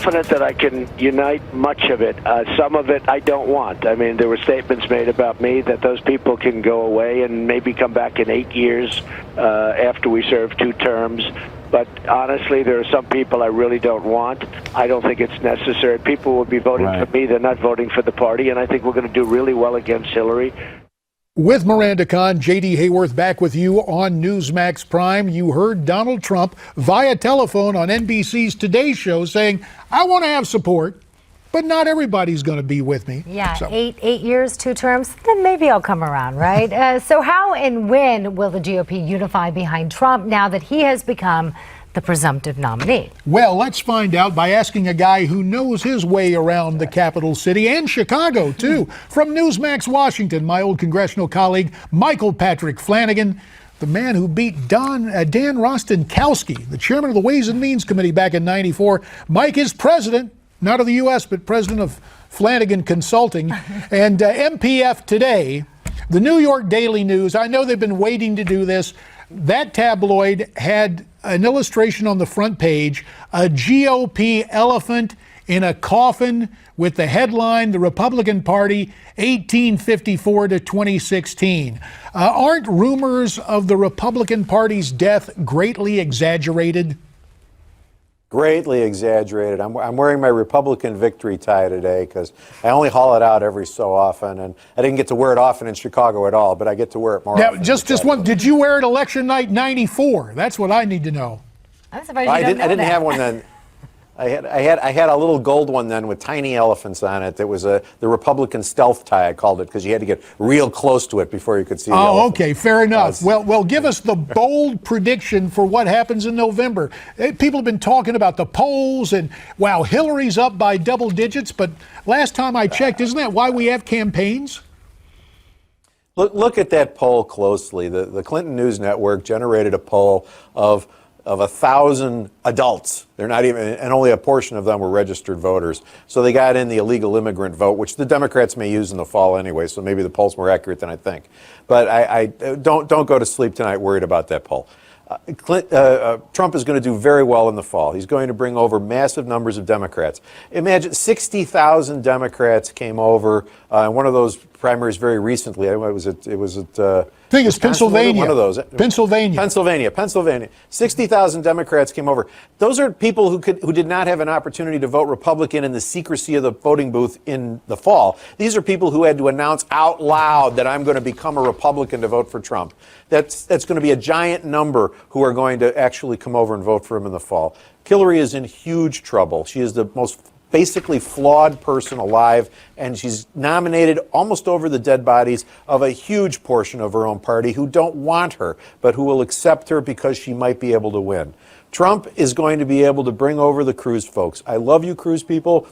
confident that I can unite much of it. Some of it I don't want. I mean, there were statements made about me that those people can go away and maybe come back in 8 years after we serve 2 terms. But honestly, there are some people I really don't want. I don't think it's necessary. People will be voting for me. They're not voting for the party. And I think we're going to do really well against Hillary. With Miranda Khan, J.D. Hayworth back with you on Newsmax Prime. You heard Donald Trump via telephone on NBC's Today Show saying, I want to have support, but not everybody's going to be with me. Yeah, so. eight years, 2 terms, then maybe I'll come around, right? So how and when will the GOP unify behind Trump now that he has become the presumptive nominee? Well, let's find out by asking a guy who knows his way around the capital city and Chicago, too. From Newsmax, Washington, my old congressional colleague, Michael Patrick Flanagan, the man who beat Dan Rostenkowski, the chairman of the Ways and Means Committee back in '94. Mike is president, not of the U.S., but president of Flanagan Consulting. And MPF Today, the New York Daily News, I know they've been waiting to do this. That tabloid had an illustration on the front page, a GOP elephant in a coffin with the headline, The Republican Party, 1854 to 2016. Aren't rumors of the Republican Party's death greatly exaggerated? Greatly exaggerated. I'm wearing my Republican victory tie today because I only haul it out every so often, and I didn't get to wear it often in Chicago at all, but I get to wear it more often. Just one. Did you wear it election night '94? That's what I need to know. I'm surprised you don't know I didn't that. have one then. I had a little gold one then with tiny elephants on it. That was the Republican stealth tie, I called it, because you had to get real close to it before you could see the elephant. Okay, fair enough. Well, give us the bold prediction for what happens in November. People have been talking about the polls, and wow, Hillary's up by double digits, but last time I checked, isn't that why we have campaigns? Look at that poll closely. The Clinton News Network generated a poll of 1,000 adults. They're not even, and only a portion of them were registered voters. So they got in the illegal immigrant vote, which the Democrats may use in the fall anyway. So maybe the poll's more accurate than I think. But I don't go to sleep tonight worried about that poll. Trump is going to do very well in the fall. He's going to bring over massive numbers of Democrats. Imagine 60,000 Democrats came over in one of those primaries very recently. It was at I think it's Pennsylvania. One of those. Pennsylvania. 60,000 Democrats came over. Those are people who did not have an opportunity to vote Republican in the secrecy of the voting booth in the fall. These are people who had to announce out loud that I'm going to become a Republican to vote for Trump. That's going to be a giant number who are going to actually come over and vote for him in the fall. Hillary is in huge trouble. She is the most basically flawed person alive, and she's nominated almost over the dead bodies of a huge portion of her own party who don't want her, but who will accept her because she might be able to win. Trump is going to be able to bring over the Cruz folks. I love you, Cruz people.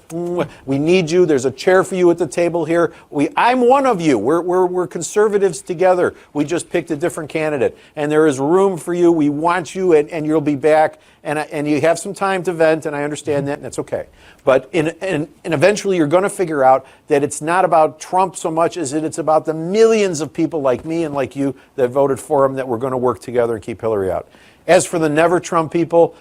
We need you. There's a chair for you at the table here. I'm one of you. We're conservatives together. We just picked a different candidate, and there is room for you. We want you, and you'll be back. And you have some time to vent, and I understand that, and it's okay. But and eventually you're going to figure out that it's not about Trump so much as it's about the millions of people like me and like you that voted for him that we're going to work together and keep Hillary out. As for the never Trump people,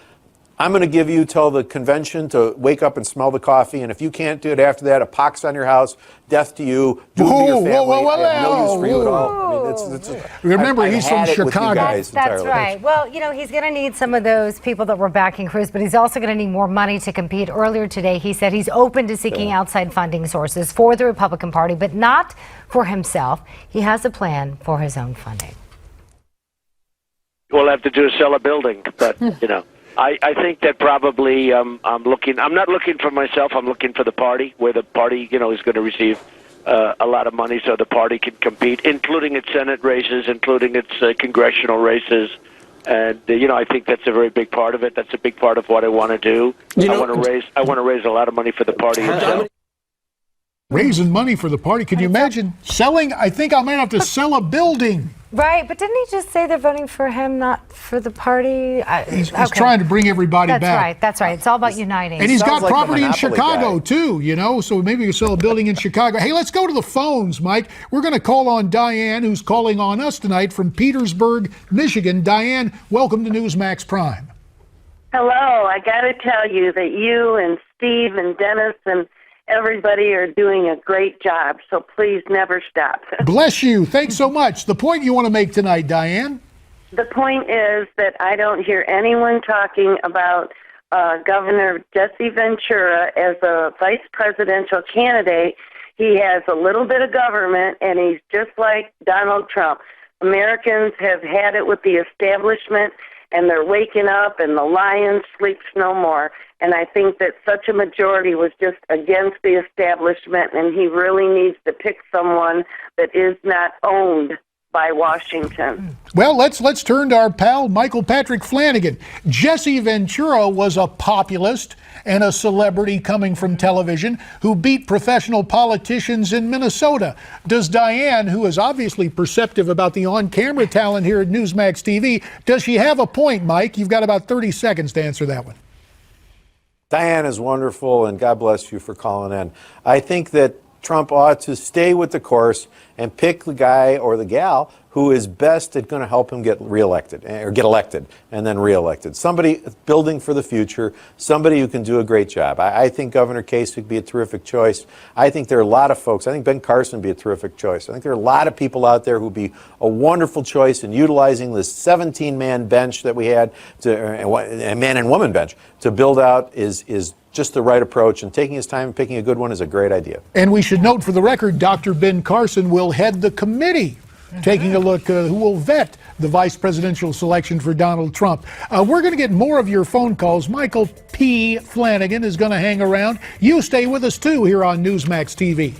I'm going to give you till the convention to wake up and smell the coffee, and if you can't do it after that, a pox on your house, death to you, doom to your family. I have no use for you at all. I mean, remember, he's from Chicago. That's right. Well, he's going to need some of those people that were backing Cruz, but he's also going to need more money to compete. Earlier today, he said he's open to seeking outside funding sources for the Republican Party, but not for himself. He has a plan for his own funding. We'll have to do is sell a building, but, I think that probably I'm not looking for myself, I'm looking for the party, where the party, is going to receive a lot of money so the party can compete, including its Senate races, including its congressional races. And, I think that's a very big part of it. That's a big part of what I want to do. I want to raise a lot of money for the party itself. Raising money for the party. Can you imagine selling? I think I might have to sell a building. Right, but didn't he just say they're voting for him, not for the party? He's trying to bring everybody back. That's right. It's all about uniting. And he's got property in Chicago, too, so maybe you sell a building in Chicago. Hey, let's go to the phones, Mike. We're going to call on Diane, who's calling on us tonight from Petersburg, Michigan. Diane, welcome to Newsmax Prime. Hello. I got to tell you that you and Steve and Dennis and everybody are doing a great job. So please never stop. Bless you. Thanks so much. The point you want to make tonight, Diane? The point is that I don't hear anyone talking about Governor Jesse Ventura as a vice presidential candidate. He has a little bit of government, and he's just like Donald Trump. Americans have had it with the establishment, and they're waking up, and the lion sleeps no more. And I think that such a majority was just against the establishment, and he really needs to pick someone that is not owned by Washington. Well, let's turn to our pal Michael Patrick Flanagan. Jesse Ventura was a populist and a celebrity coming from television who beat professional politicians in Minnesota. Does Diane, who is obviously perceptive about the on-camera talent here at Newsmax TV, does she have a point, Mike? You've got about 30 seconds to answer that one. Diane is wonderful, and God bless you for calling in. I think that Trump ought to stay with the course and pick the guy or the gal who is best at going to help him get reelected or get elected and then reelected. Somebody building for the future, somebody who can do a great job. I think Governor Kasich would be a terrific choice. I think there are a lot of folks. I think Ben Carson would be a terrific choice. I think there are a lot of people out there who would be a wonderful choice in utilizing this 17-man bench that we had, a man and woman bench, to build out is just the right approach, and taking his time and picking a good one is a great idea. And we should note for the record, Dr. Ben Carson will head the committee taking a look who will vet the vice presidential selection for Donald Trump. We're going to get more of your phone calls. Michael P. Flanagan is going to hang around. You stay with us too here on Newsmax TV.